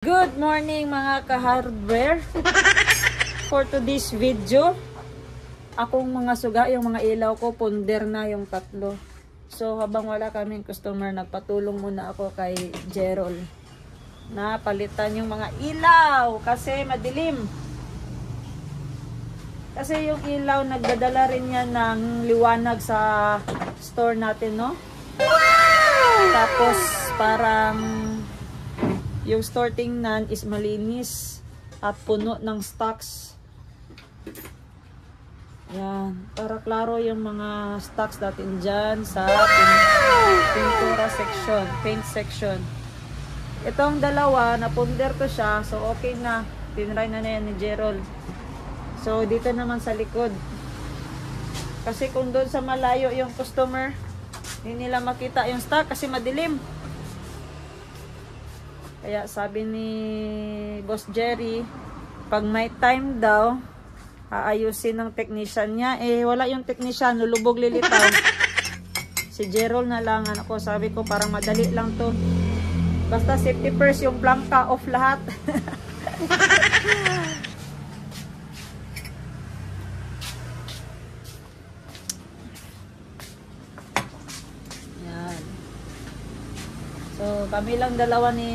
Good morning mga ka-hardware. For today's video, akong mga suga, yung mga ilaw ko, punder na yung tatlo. So habang wala kaming customer, nagpatulong muna ako kay Gerald na palitan yung mga ilaw kasi madilim. Kasi yung ilaw, nagdadala rin yan ng liwanag sa store natin, no? Tapos parang yung store tingnan is malinis at puno ng stocks. Yan. Para klaro yung mga stocks natin dyan sa pintura section, paint section. Itong dalawa, napunder ko siya. So, okay na. Tinry na yan ni Gerald. So, dito naman sa likod. Kasi kung doon sa malayo yung customer, hindi nila makita yung stock kasi madilim. Kaya sabi ni Boss Jerry, pag may time daw, aayusin ng technician niya. Eh, wala yung technician, lulubog lilitaw. Si Gerald na lang. Ako, sabi ko, parang madali lang to. Basta safety first, yung blanca off lahat. Yan. So, kami lang dalawa ni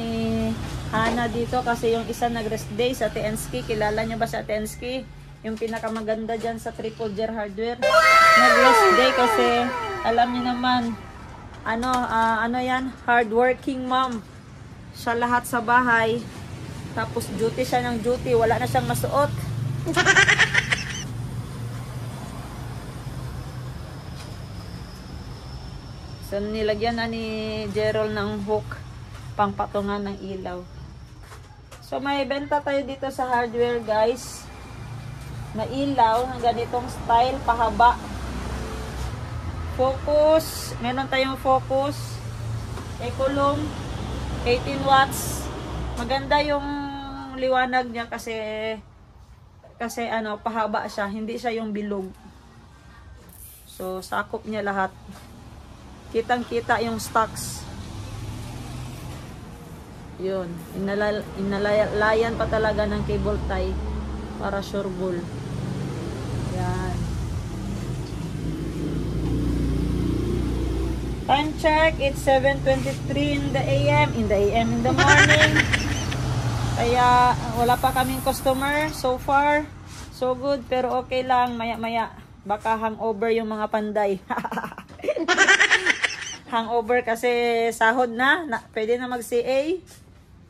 Hana dito kasi yung isa nag-rest day sa Tensky. Kilala niyo ba sa Tensky? Yung pinakamaganda dyan sa Triple Ger Hardware. Nag-rest day kasi alam niyo naman, ano yan? Hardworking mom. Siya lahat sa bahay. Tapos duty siya ng duty. Wala na siyang masuot. So, nilagyan na ni Gerald ng hook pang patungan ng ilaw. So, may benta tayo dito sa hardware, guys. Na ilaw ng ganitong style, pahaba. Focus. Meron tayong focus. Ecolum. 18 watts. Maganda yung liwanag niya kasi pahaba siya. Hindi siya yung bilog. So, sakop niya lahat. Kitang-kita yung stocks. Yun. Inalayan pa talaga ng cable tie para sure bull. Yan. Time check. It's 7:23 in the AM. In the morning. Kaya wala pa kaming customer so far. So good. Pero okay lang. Maya-maya. Baka hangover yung mga panday. Hangover kasi sahod na pwede na mag-CA.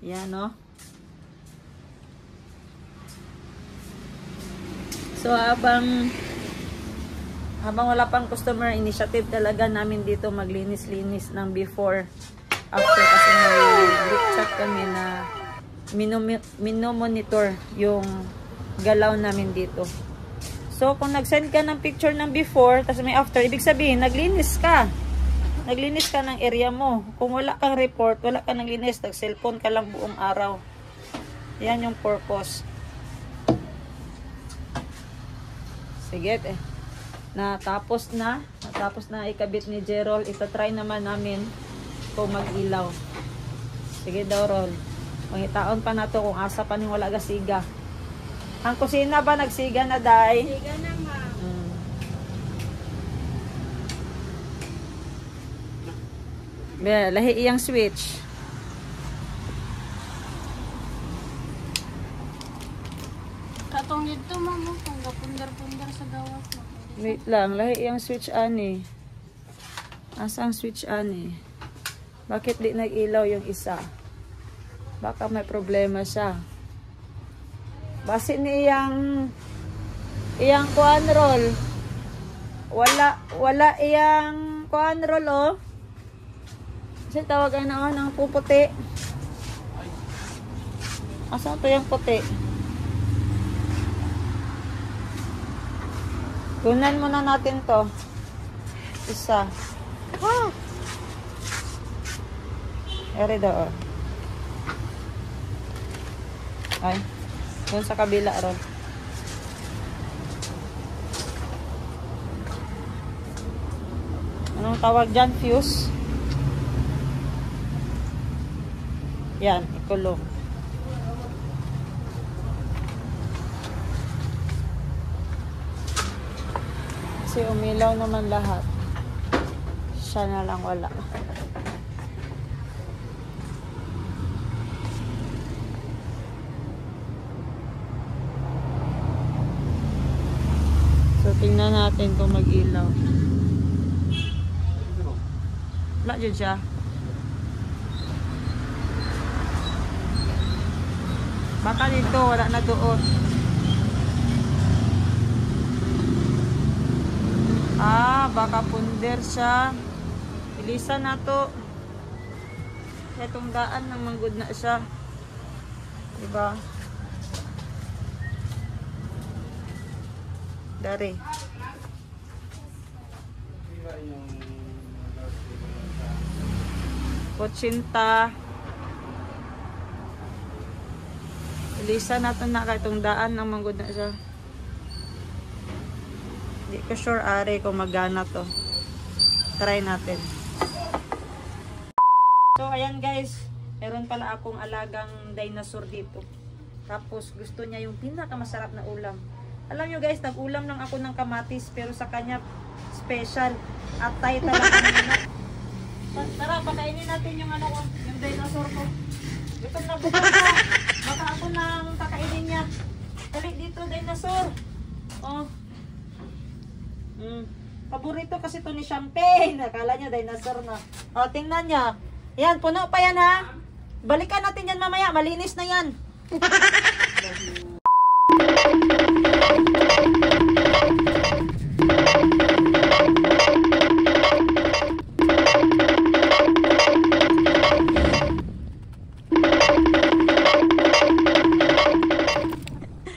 Yan, no? So, habang wala pang customer, initiative talaga namin dito maglinis-linis ng before, after, kasi may group chat kami na minomonitor yung galaw namin dito. So, kung nag-send ka ng picture ng before, tapos may after, ibig sabihin, naglinis ka. Naglinis ka ng area mo. Kung wala kang report, wala kang naglinis, nag-cellphone ka lang buong araw. Yan yung purpose. Sige, natapos na ikabit ni Gerald. Ita-try naman namin kung mag-ilaw. Sige daw, Rol. Pangitaon pa na to kung asa pa ning wala gasiga. Ang kusina ba nagsiga na, Day? Siga na, ma'am. Lahi iyang switch. Katong dito, ma'am, kung gapundar-pundar sa gawas. Wait lang, lahi iyang switch ani. Asa ang switch ani? Bakit di nag-ilaw yung isa? Baka may problema siya. Base ni iyang kuan roll. Wala iyang kuan roll, oh. Kasi tawagan na ng puputi. Asan to yung puti? Kunan muna natin to. Isa. Ah! Eri daw. Ay. Doon sa kabila, Ron. Anong tawag dyan? Fuse? Yan, ikulong. Kasi umilaw naman lahat. Siya na lang wala. So, tingnan natin kung mag-ilaw. Wala dyan siya. Baka dito, wala na doon. Baka punder siya. Bilisan na to. Itong daan nang manggod na siya. Diba? Dari. Kotsinta. Bilisan na to na itong daan nang manggod na siya. Hindi ko sure are kung magana to. Try natin. So ayan guys, meron pala akong alagang dinosaur dito. Tapos gusto niya yung pinakamasarap na ulam. Alam nyo guys, nag-ulam lang ako ng kamatis pero sa kanya special. Atay talaga naman. Tara, pakainin natin yung ano ko, yung dinosaur ko. Gutom na bukas na. Baka ako nang kakainin niya. Dali dito dinosaur. Oh. Paborito kasi to ni Champagne. Akala niya dinosaur na. O, tingnan niya. Yan, puno pa yan ha. Balikan natin yan mamaya. Malinis na yan.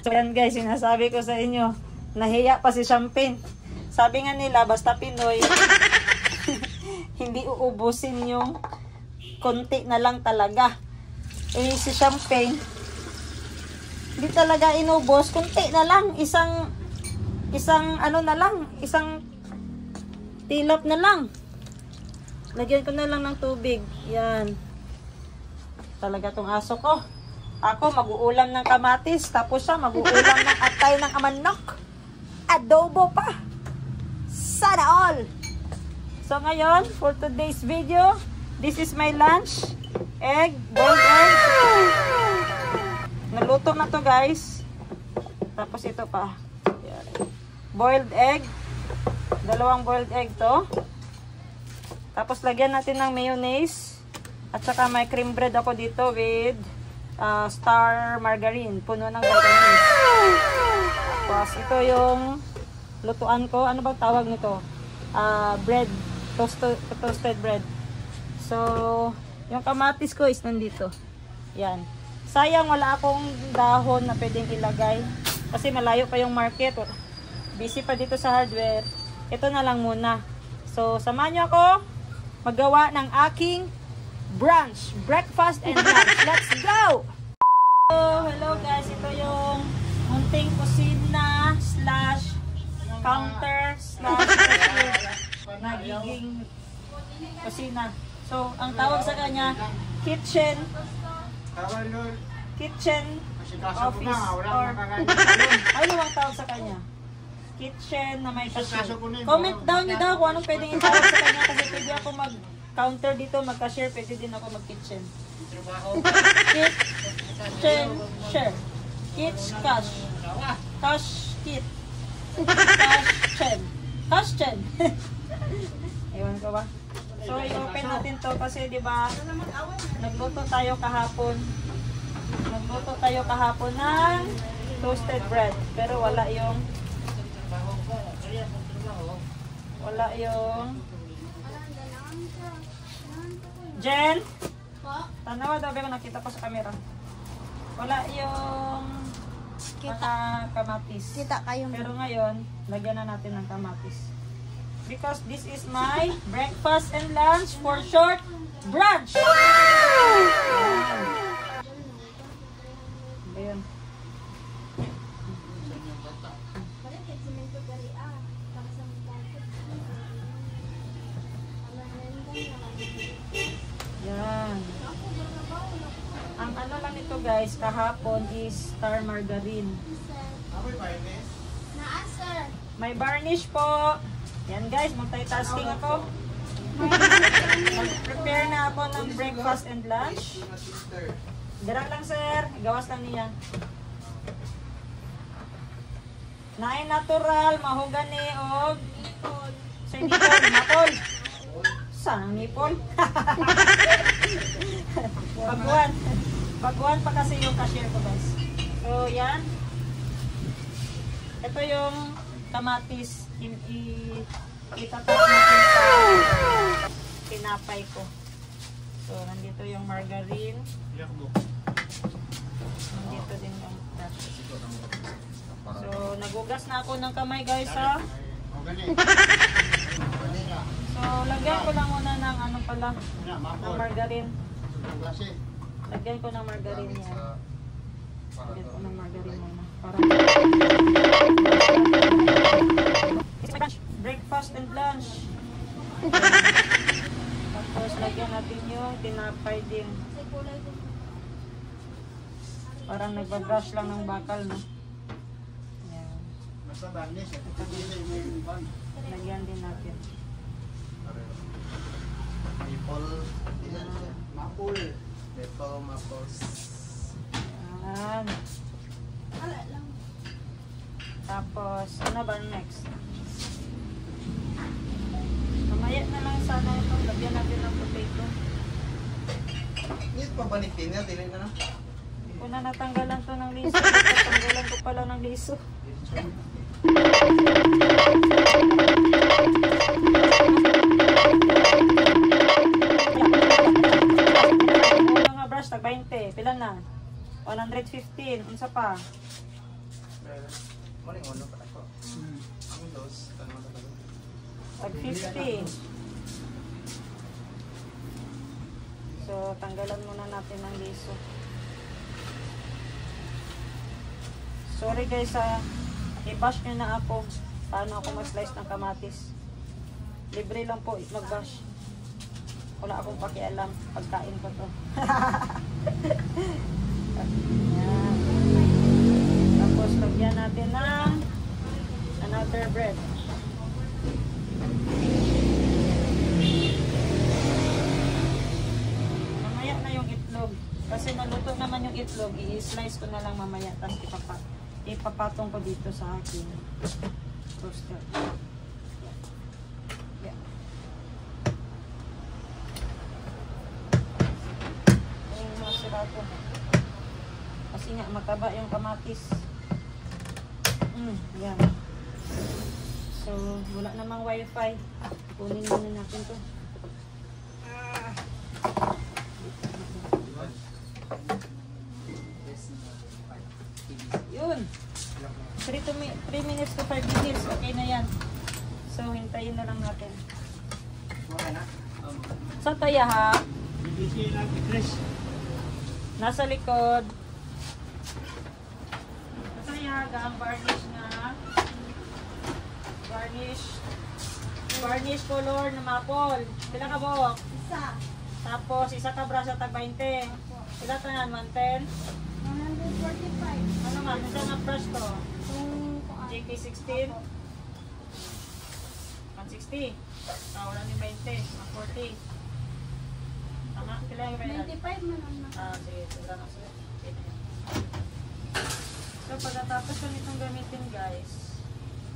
So yan guys, sinasabi ko sa inyo. Nahiya pa si Champagne. Sabi nga nila, basta Pinoy, hindi uubusin yung konti na lang talaga. Eh, si Champagne, hindi talaga inubos, konti na lang. Isang ano na lang, isang tilap na lang. Lagyan ko na lang ng tubig. Yan. Talaga tong aso ko. Ako, mag-uulam ng kamatis, tapos siya, mag-uulam ng atay ng amanok. Adobo pa. Sana all! So ngayon, for today's video, this is my lunch. Egg, boiled egg. Naluto na to guys. Tapos ito pa. Yan. Boiled egg. Dalawang boiled egg to. Tapos lagyan natin ng mayonnaise. At saka may cream bread ako dito with star margarine. Puno ng vitamins. Tapos ito yung lutuan ko. Ano bang tawag nito? Bread. Toasted bread. So, yung kamatis ko is nandito. Yan. Sayang wala akong dahon na pwedeng ilagay. Kasi malayo pa yung market. Busy pa dito sa hardware. Ito na lang muna. So, samahan nyo ako magawa ng aking brunch. Breakfast and lunch. Let's go! Hello guys. Ito yung munting kusina slash counter slash nagiging kusina. So, ang tawag sa kanya, kitchen office or ano ang tawag sa kanya? Kitchen na may cashier. Comment down nyo daw kung anong pwedeng itawag sa kanya kasi pwede ako mag-counter dito, mag-cashier, pwede din ako mag-kitchen. Kitchen share. Kitch cash. Cash kit. Cash chen. Ewan ko ba? So, i-open natin to kasi, di ba, nagluto tayo kahapon ng toasted bread. Pero wala yung Jen? Tanawa daw ba nakita ko sa camera? Wala yung kamatis. Kita kayo. Pero ngayon, lagyan na natin ng kamatis. Because this is my breakfast and lunch for short brunch. Ayan. Yan. Ang ano lang ito guys, kahapon is star margarine. May varnish po. Yan guys, multitasking ako. Mag-prepare na ako ng breakfast and lunch. Dira lang sir, gawas lang niya. Naay natural, mahogani og sir nipol, mapol. Saan nipol? Baguan. Baguan pa kasi yung cashier ko guys. So yan. Ito yung kamatis. Itatap natin sa tinapay ko. So nandito yung margarine. Nandito din yung crush. So nagugas na ako ng kamay guys ha. So lagyan ko lang muna ng ano pala, ng margarine. Lagyan ko ng margarine yan. Lagyan ko ng margarine muna. Para breakfast and lunch. Tapos lagyan natin yung tinapay din. Parang nagbabrush lang ng bakal, no? Yan. Lagyan din natin. Maple. Maples. Yan. Tapos, ano ba next? Mamaya na lang sana ito. Lagyan natin ng potato. Hindi pa balikin niya, dili na na. Kung na natanggalan to ng liso, natanggalan ko pala ng liso. Mga brush, tag 20. Pila na? 115. Unsa pa? Morning ono pa ako. Ang dos, tanong na talaga. Tag 50. So, tanggalan muna natin ng liso. Sorry guys i-bash nyo na ako. Paano ako mag-slice ng kamatis. Libre lang po mag-bash. Wala akong pakialam. Pagkain ko to. Yan. Tapos lagyan natin ng another bread. Mamaya na yung itlog. Kasi naluto naman yung itlog. I-slice ko na lang mamaya. Tapos ipapatong ko dito sa akin. Toaster. Yeah. Yung masirato. Kasi nga mataba yung kamatis. Yan. So, wala namang wifi. Kunin muna natin to. Yun. 3 minutes to 5 minutes. Okay na yan. So, hintayin na lang natin. Saan tayo ha? Nasa likod. Masaya, ang varnish na. Varnish color na maple. Pila ka buhok? Isa. Tapos, isa ka brush at tag 20. Pila tanan, 110? 145. Ano man, isa na brush to? Kung JK16? 160. Wala ni 20. 140. Tama? Pila yung 95 man ang naka. sige. Sobra na sila. So, pagkatapos ko nitong gamitin guys,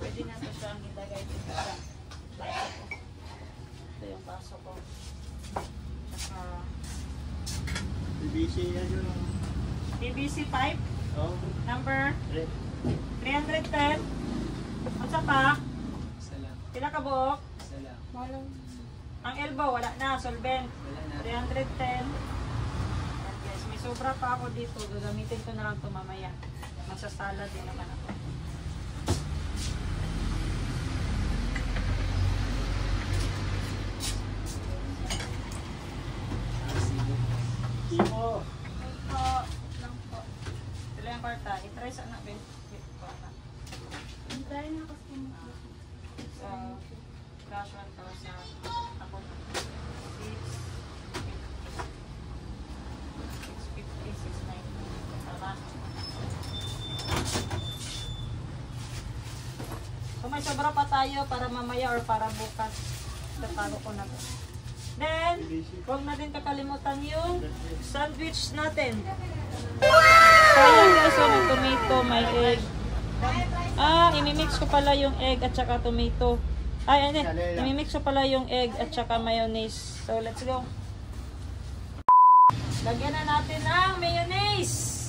pwede na ito siyang ilagay dito sa baso ko. Ito yung baso ko. Saka BBC yan yun. PVC pipe, Oh, number red. 310. Unsa pa? Sala. Pila ka buhok? Sala. Walang. Ang elbow, wala na. Solvent. Wala na. 310. Ayan guys, may sobra pa ako dito. Gagamitin ko na lang ito mamaya. Magsasala din naman ako. Timo. Ito lang po. Sila yung kwarta. I-try sa anak, Ben. Kwarta. Hintay na kasi mo. So, cash 1,000. Ako 650, 690. Tama. So, may sobra tayo para mamaya or para bukas. Tatalo ko na to. Then, huwag natin kakalimutan yung sandwich natin. Kaya guys, so may tomato, may egg. Imimix ko pala yung egg at saka tomato. Imimix ko pala yung egg at saka mayonnaise. So, let's go. Lagyan na natin ang mayonnaise.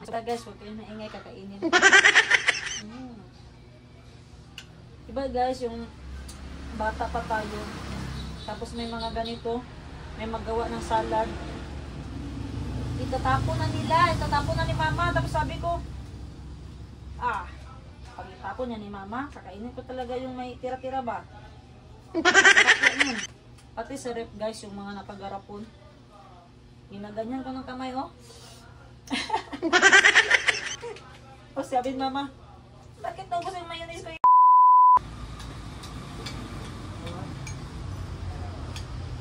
So guys, huwag kayong maingay, kakainin. Diba guys, yung bata pa tayo, tapos may mga ganito, may magawa ng salad, itatapon na nila, itatapon na ni mama. Tapos sabi ko, pag itapon niya ni mama, kakainin ko talaga yung may tira-tira ba. Pati sa rep guys, yung mga napagarapon, ginaganyan ko ng kamay, oh. O sabi ni mama, bakit daw gusto yung mayonnaise ko?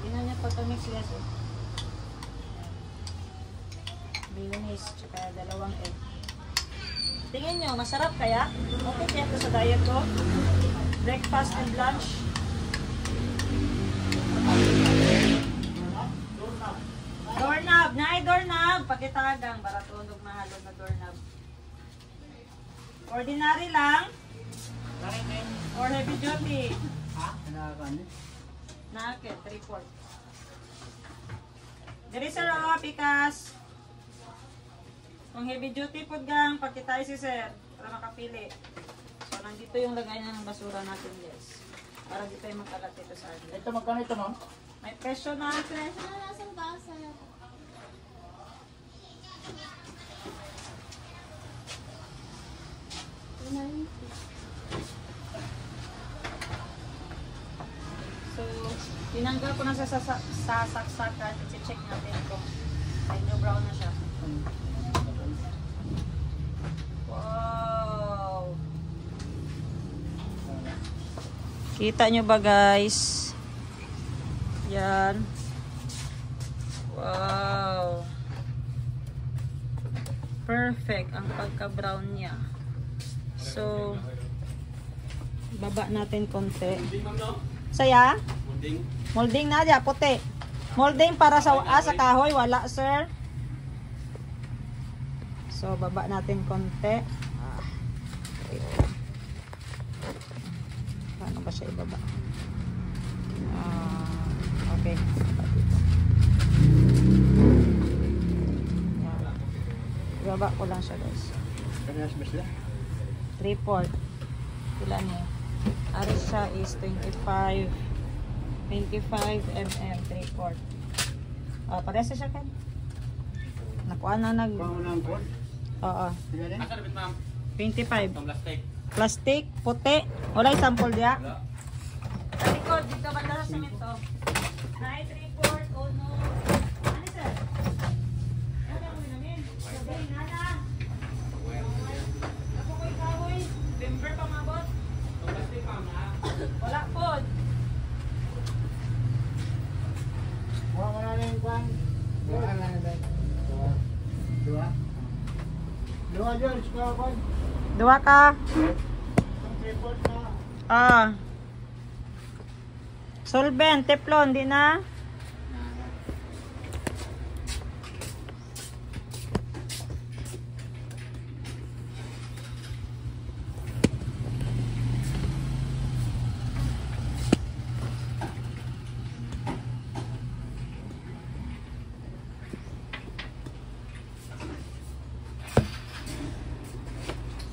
Tingnan niya pagka-mix guys, oh. Mayonnaise, tsaka 2 egg. Tingin nyo, masarap kaya? Okay kaya ito sa diet ko? Breakfast and lunch. Doorknob! Naay doorknob! Pakitagang, baratunog mahalog na doorknob. Ordinary lang. Or heavy duty. Nakakit, 3/4. Diri sir, pikas. Kung heavy duty po gang, pakitay si sir para makapili. So, nandito yung lagay na ng basura natin, guys. Para dito yung magkalat ito sa atin. Ito magkano ito, ma'am? May presyo na ito. Nasaan ba sa... So, tinanggal ko na sa saksakan. I-check natin kung medyo brown na siya. Wow! Kita nyo ba guys? Yan. Wow! Perfect ang pagka-brown niya. So, baba natin konti. Saya? Molding na dyan, puti. Molding para sa kahoy, wala sir. So, baba natin konti. Paano ba siya ibaba? Okay. Yan. Ibaba ko lang siya guys. 3/4. Sila niya. Aris siya is 25 mm 3/4. Parehas siya kan? Nakuha na nag... Oo. 25. Plastic, puti. Wala yung sample diya. Sa likod, dito banda sa semento. Night report, oh no. Ano sir? Ano mo namin? Sabi, nada. Ako ko ikawoy. Member pa mabot. Wala po. Wala na yung kwan. Wala na yung Dua? Dua dyan, square kwan. Dua ka. Ang 3/4 na. Solvent, teflon, di na?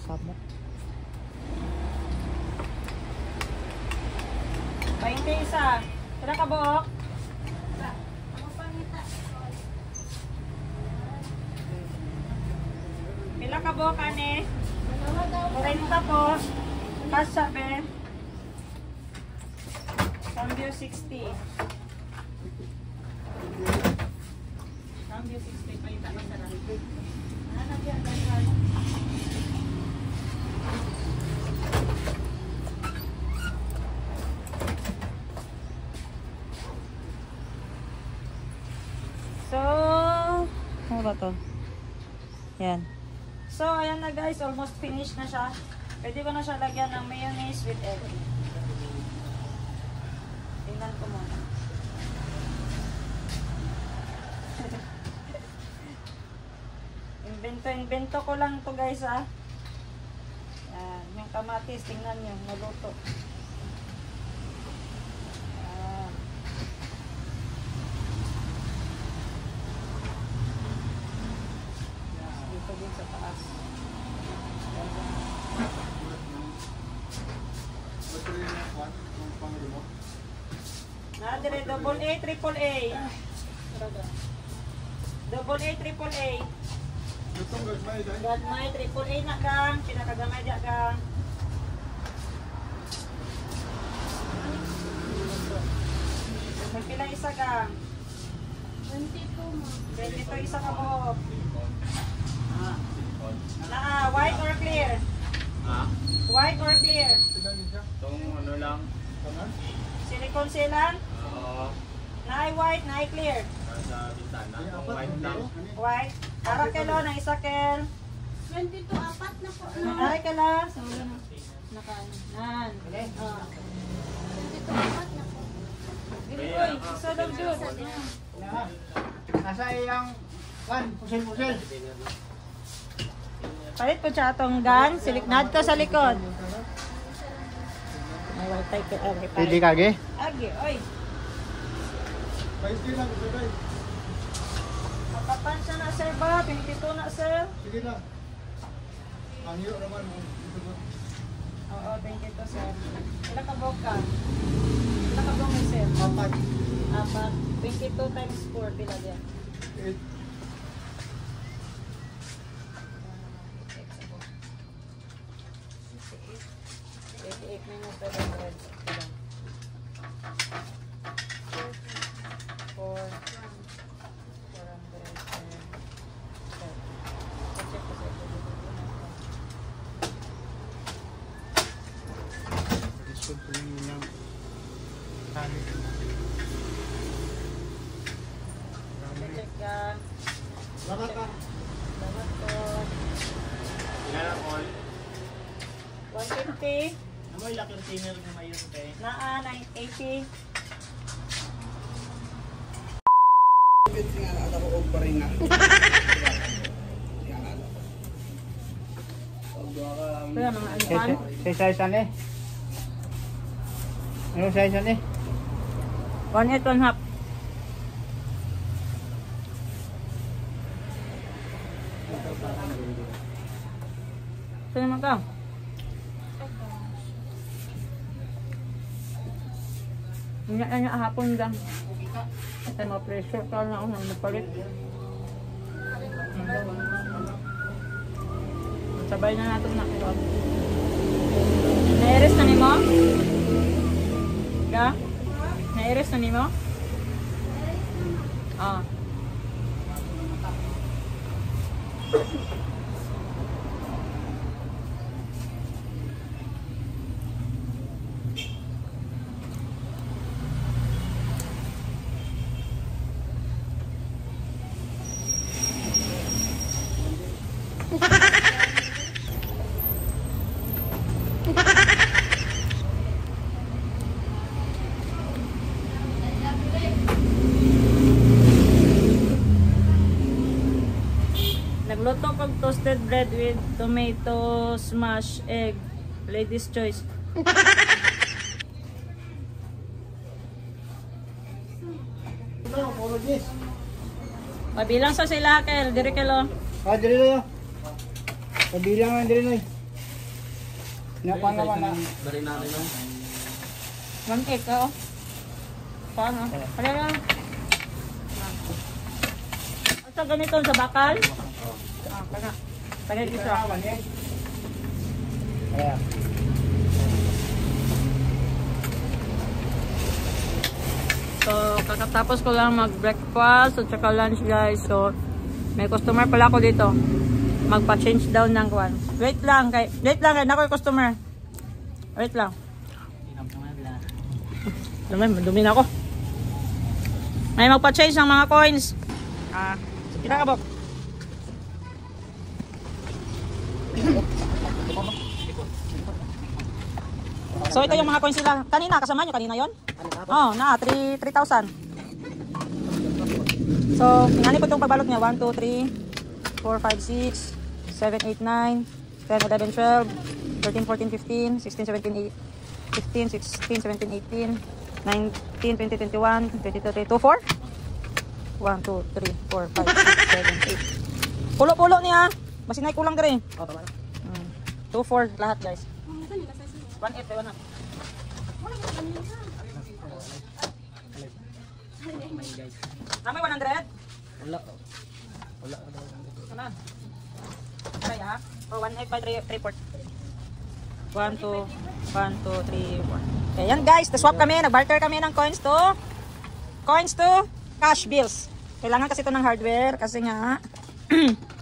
Sabok. 20 isa. Tira ka buok. Pila ka buok, ane? 40 po. Kasya, be. Cambio 60. Cambio 60. Palita ka sarap. Nanagyan ka sarap. ko to. Yan. So, ayan na guys. Almost finished na siya. Pwede ko na siya lagyan ng mayonnaise with egg. Tingnan ko muna. Invento ko lang to guys ah. Yan. Yung kamatis, tingnan nyo. Naluto. Yan. Dito din sa taas. Nadire, double A, triple A. Double A, triple A. Gadmay, triple A na gang. Pinakagamay dyan gang. Magpila isa gang. 22 ma. 22 isa ka buhok. White or clear? White or clear? Itong ano lang. Silicone sealant? Oo. Naay white, naay clear. Nasa bintana. Itong white lang. White. Ara kilo na isa kel. 22, apat na po. Aray ka la. So, nakaano. Nan. 22, apat na po. Uy, isa daw dun. Nasa iyang pusil-pusil. Palit po siya itong gun. Siliknad to sa likod. Ay, wala tayo ka. Pili kage. Agi, oy. Makapan siya na sir ba? Pinipito na sir. Sige na. Ang iyo naman. Oo, thank you to sir. Ilan ka boka? Ilan ka boka sir? Apat. Apat. 22 times 4. Pila dyan? 8. 88 minus 700. 400. Check yan. Salamat ka. Salamat po. Ilan ang all? 150. Namoy lakir thinner na mayon kay. Naa, 980. Kaya mga alpan. Size ani. Ano size ani? 1/8, 1/2. Saan naman ka? Hindi na hapon lang. At ma-pressure ka na ako nang mapalit. Sabay na natin nakuha. Na-iris na ni mo? Ga? Na-iris na ni mo? Ah. Nagluto kong toasted bread with tomato smash egg. Ladies choice. Pabilang sa sila, Kel. Diri kelo. Diri na. Kabilang man diri noy. Napan naman na. Bari natin no. 1 egg ka, oh. Paano? Kaya lang. Ito ganito sa bakal? Ah, kana. Tagay isa. Kaya. So, kakatapos ko lang mag-breakfast at saka lunch guys. So, may customer pala ako dito. Magpa-change down ng kwan. Wait lang kay nako yung customer. Wait lang. Dumi na ako. May magpa-change ng mga coins. Ah, kita ka ba? So ito yung mga coins nila. Kanina, kasama nyo kanina yon? Oh, na, 3,000. So, ingani ko itong pagbalot niya. 1, 2, 3, 4, 5, 6, 7, 8, 9, 10, 11, 12, 13, 14, 15, 16, 17, 15, 16, 17, 18, 19, 20, 21, 22, 23, 24? 1, 2, 3, 4, 5, 6, 7, 8. Pulo-pulo niya. Masinay kulang ka rin. 2, 4 lahat guys. 1, 8, 1 na. May 100? Wala. Ano? Aray ha? O 1, 8, 5, 3, 4. 1, 2, 3, 4. Okay, yan guys. Swap kami. Nag-barter kami ng coins to cash bills. Kailangan kasi ito ng hardware kasi nga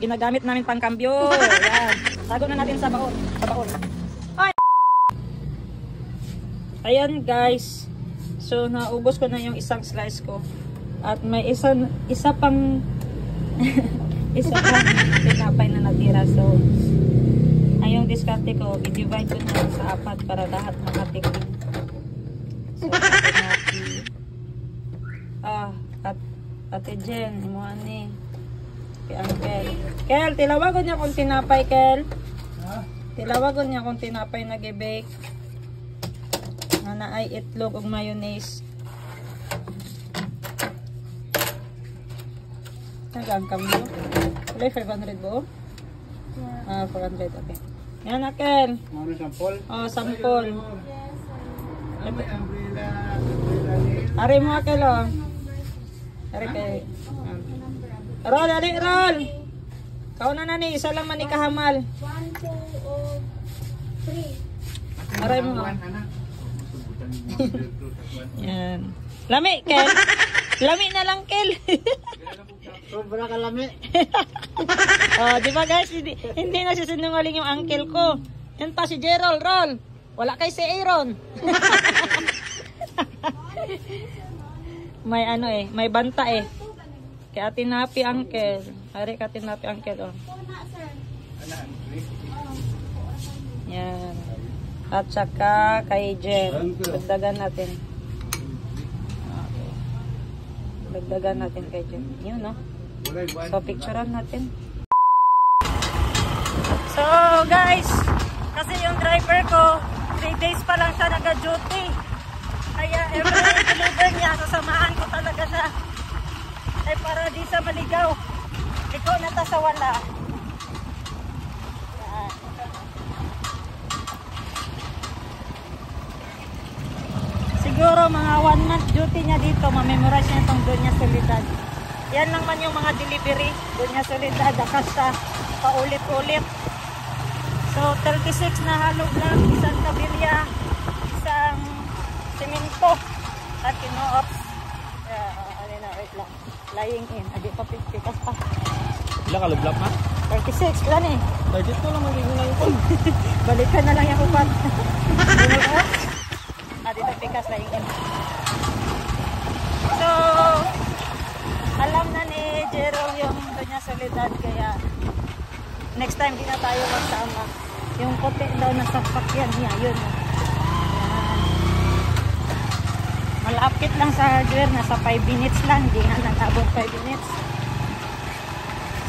ginagamit namin pang kambyo. Yan. Tago na natin sa baon. Ay! Ayan guys. So naubos ko na yung isang slice ko. At may isa pang tinapay na natira. So ayong diskarte ko, i-divide ko na sa 4 para lahat makatikim. So Ate Jen, imuha ni kay Uncle. Kel, tilawagon niya kung tinapay, Kel. Tilawagon niya kung tinapay nag-bake. Na ay itlog ug mayonnaise. Tagang kambyo. Wala 500 bo? 400, okay. Yan, Kel. Ano sample? Oh, sample. Umbrella. Ari mo, Kel, oh. Ari kay Roll, ali, roll. Kau na ni, isa lang man ikahamal. 1, 2, 3. Aray mo. Yan. Lami, Kel. Lami na lang, Kel. Sobra kalami. Oh, di ba guys, hindi na sisinungaling yung uncle ko. Yan pa si Gerald, roll. Wala kay si Aaron. May ano may banta Kaya tinapi uncle. Hari ka tinapi uncle, oh. Yan. At saka kay Jen. Dagdagan natin. Okay. Dagdagan natin kay Jen. Yun, no? So, picturean natin. So, guys, kasi yung driver ko, 3 days pa lang siya nag-duty. Kaya, every deliver niya, sasamahan ko talaga siya. Ay, para di sa maligaw. Ikaw na ta sa wala. Yan. Siguro, mga 1 month duty niya dito, mamemorize niya itong Doña Soledad. Yan lang man yung mga delivery. Doña Soledad, Akasa, paulit-ulit. So, 36 na halog lang, isang kabilya, isang simento, at kino-ops. Wait lang. Lying in. Adi pa 50 kas pa. Ilang kalublak na? 36 lang 32 lang magiging lang ito. Balikan na lang yung upan. Adi pa pikas lying in. So, alam na ni Jerome yung Doña Soledad, kaya next time di na tayo magsama. Yung kote daw na sakyan niya, yun. Malapit lang sa hardware, nasa 5 minutes lang, hindi nga nag-abot 5 minutes.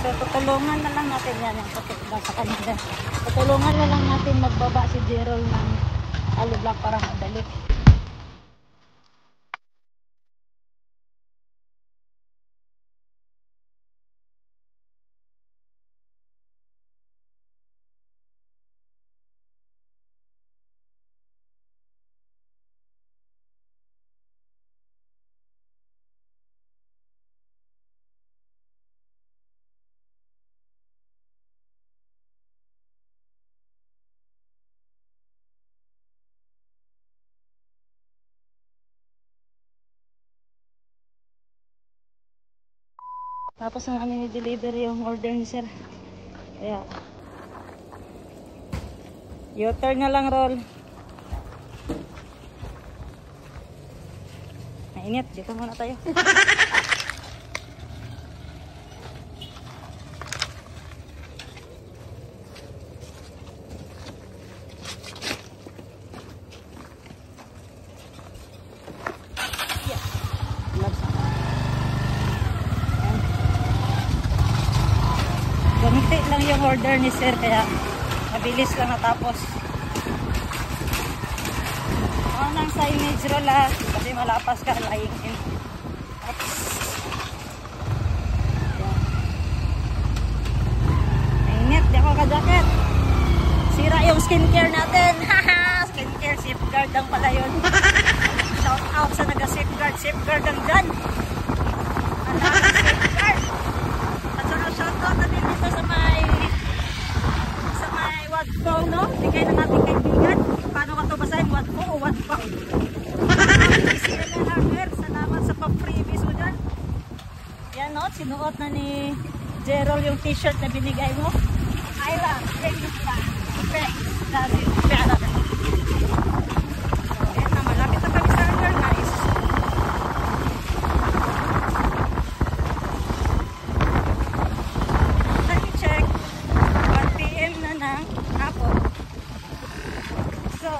So tutulungan na lang natin yan, yung kote daw sa kanila. Tutulungan na lang natin magbaba si Gerald ng alublock para madali. Tapos na kami ni-deliver yung order ni sir. Kaya U-turn na lang, roll. Mainit, dito muna tayo. lang yung order ni sir, kaya mabilis lang natapos. Nang signage roll kasi malapas ka, lying in. Oops. Mainit, di ako ka-jacket. Sira yung skincare natin. Haha, skincare, safeguard lang pala yun. Shout out sa naga-safeguard. Safeguard lang dyan. Safeguard. At saka shout out na din dito sa may Wadpo, no? Bigay ng ating kaibigan. Paano ka ito basahin? Wadpo o Wadpo? Salamat sa pa-freebies mo dyan. Yan, no? Sinuot na ni Gerald yung t-shirt na binigay mo. Ayla, thank you pa. Thanks. Love you. Pera na. So, yan na. Malapit na kami sa hangar, guys. Let me check. 1 PM na ng hapon. So,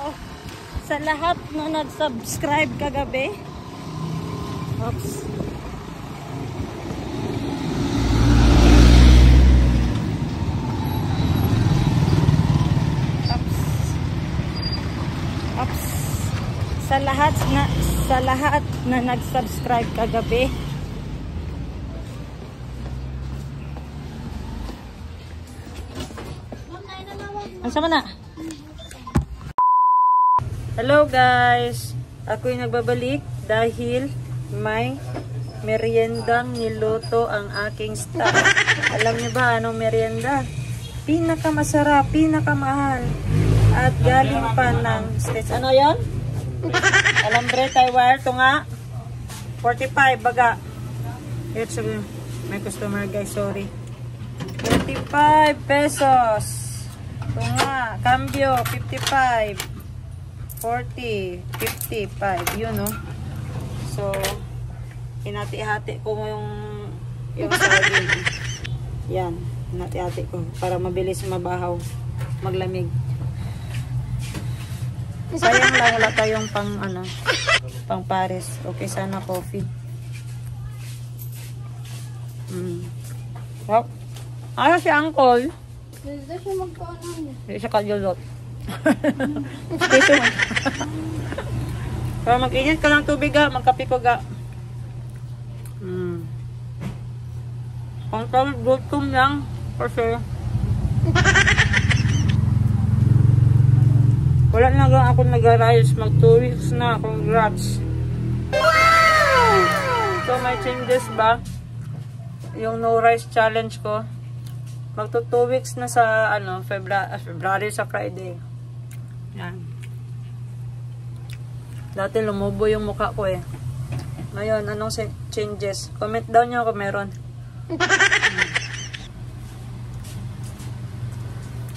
sa lahat na nag-subscribe kagabi, oops. Sa lahat na nag-subscribe kagabi, ang sama na. Hello guys, ako'y nagbabalik dahil may meriendang niluto ang aking staff. Alam niyo ba anong merienda? Pinakamasarap, pinakamahal, at galing pa ng States. Ano yon? Alambre, Taiwan, ito nga 45 baga. It's may customer guys, sorry. 45 pesos. Ito nga, cambio 55, 40, 55, yun no. So hinati-hati ko yung saging. Yan, hinati-hati ko para mabilis mabahaw, maglamig. Sayang lang wala tayong pang pares. Okay sana coffee. Wow. Ano si Uncle? Hindi siya magkaanan. Hindi siya kalyolot. Dito man. Para mag-init ka ng tubig ga, magkape ko ga. Control gutom lang. For sure. Wala na lang ako nag-arise. Mag 2 weeks na. Congrats. Wow! So may changes ba? Yung no rice challenge ko. Mag 2 weeks na sa February sa Friday. Yan. Dati lumubo yung mukha ko eh. Ngayon, anong changes? Comment down nyo kung meron.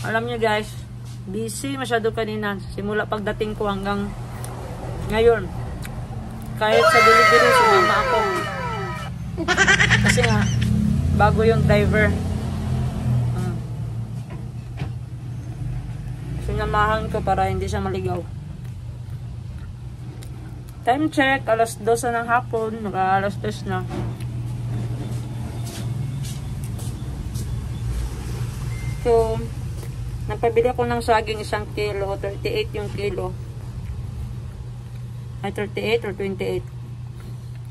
Alam nyo guys, busy masyado kanina. Simula pagdating ko hanggang ngayon. Kahit sa delivery, sumama ako. Kasi nga, bago yung driver. Sinamahan ko para hindi siya maligaw. Time check, alas 2 ng hapon. Alas 2 na. So, nagpabili ako ng saging 1 kilo. 38 yung kilo. Ay, 38 or 28.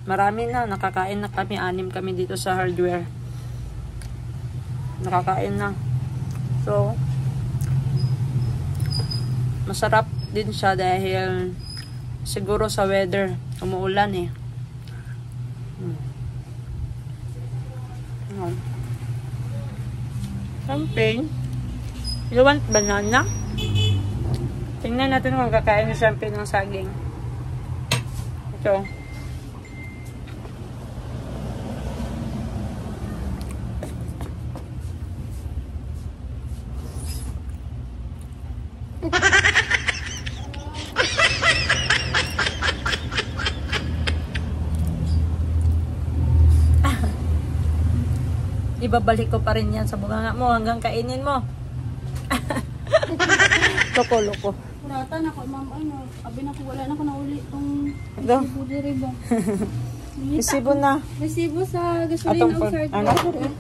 Marami na. Nakakain na kami. 6 kami dito sa hardware. Nakakain na. So, masarap din siya dahil siguro sa weather. Umuulan eh. Champagne. You want banana? Tingnan natin kung kakain ni champagne ng saging. Ito. Ibabalik ko pa rin yan sa bunganga mo hanggang kainin mo. Loko-loko. Kuratan ako, ma'am, abi na ko, wala na ko nauli itong Ito? resibo diri ba? Resibo na. Resibo sa gasolina Atong o third ano? quarter.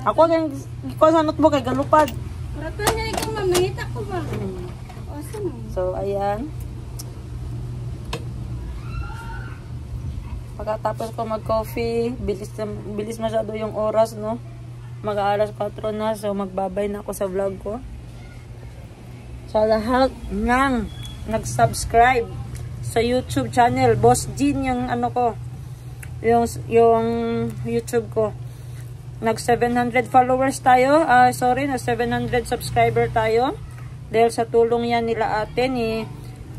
Ako kang ikaw sa notebook kay galupad. Rata niya ikaw ma'am, nangita ko ba? O, sino? So, ayan. Pagkatapos ko mag-coffee, bilis masyado yung oras, no? Mag-aalas 4 na, so magbabay na ako sa vlog ko. Sa lahat ng nag-subscribe sa YouTube channel, Boss Jean yung ano ko, yung YouTube ko. Nag 700 followers tayo, nag 700 subscriber tayo. Dahil sa tulong yan nila ate ni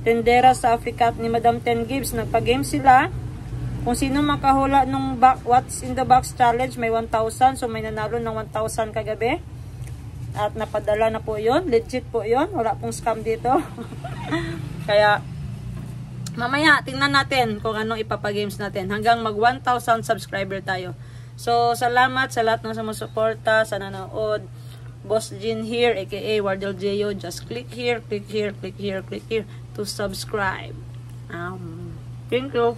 Tendera sa Africa at ni Madam Ten Gibbs, nagpa-game sila. Kung sino makahula nung What's in the Box challenge, may 1,000. So, may nanalo ng 1,000 kagabi. At napadala na po yun. Legit po yun. Wala pong scam dito. Kaya, mamaya, tingnan natin kung anong ipapagames natin. Hanggang mag 1,000 subscriber tayo. So, salamat sa lahat ng sumusuporta, sa nanood. Boss Jean here, aka Wardell J.O. Just click here, click here, click here, click here to subscribe. Thank you.